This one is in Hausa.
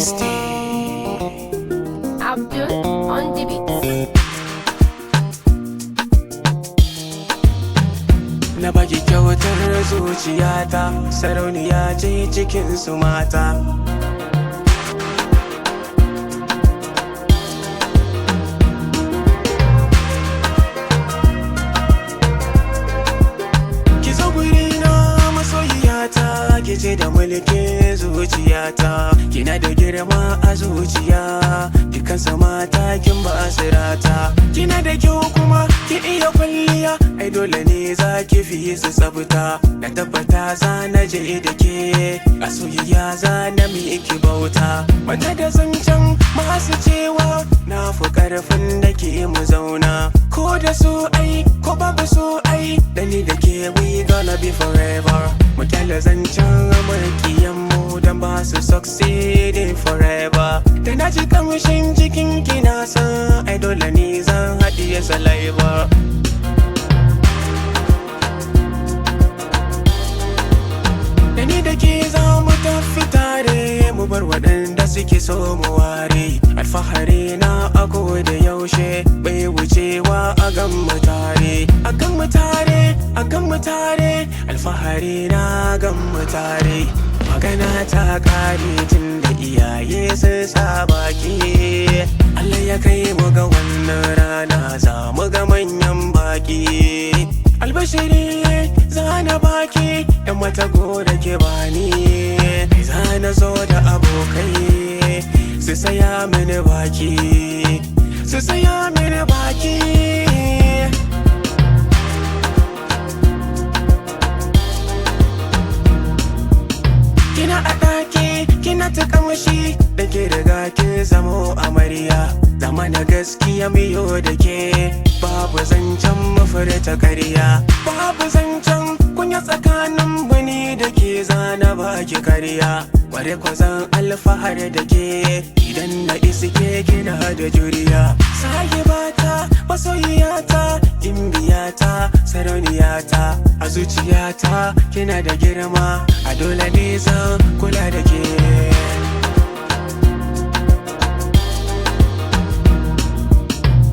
ST Abdul on the beat. Na baki kyautar zuciyata, sarauniya ce cikin su mata. Ki zo gurina masoyiyata, ki ce da mulkin zuciyata. Kina da girma a zuciya, dukansu mata kin ba sirata. Kina da kyau kuma ki iya kwalliya, ai dole ne za ki fi su tsafta. Na tabbata za na je da ke, a soyayya za na miki bauta. Mata da zancen masu cewa na fi karfin da ke mu zauna. Ko da su ai, ko babu su ai, da ni da ke we gonna be forever. Mu kyale zancen amurkiyan mu dan ba su succeeding forever. Da na ji kamshin jikin ki na san ai dole ne zan haɗiye saliva. Da ni da ke za mu tafi tare, mu bar waɗanda suke so mu ware. Alfahari na a da yaushe bai wucewa a gan mu tare. A gan mu tare, a gan mu tare, alfahari na gan mu tare. Magana ta kare tun da iyaye sun sa baki. Allah ya kai mu ga wannan rana, za mu ga manyan baki. Albashiri zana baki, yan mata gora ke bani. Zana zo da abokai, su saya mini baki, su saya mini baki. Kina a ɗaki, kina ta kamshi, da ke riga kin zamo amarya. Zama na gaskiya miyo da ke, babu zancen mafurta ƙarya. Babu zancen kunya tsakanin bani da ke zana baki karya. Ware kwazan alfahari da ke, idan na iske kina da juriya. Sahibata, masoyiyata, gimbiyata, sarauniyata. A zuciyata kina da girma, a dole ne zan kula da ke.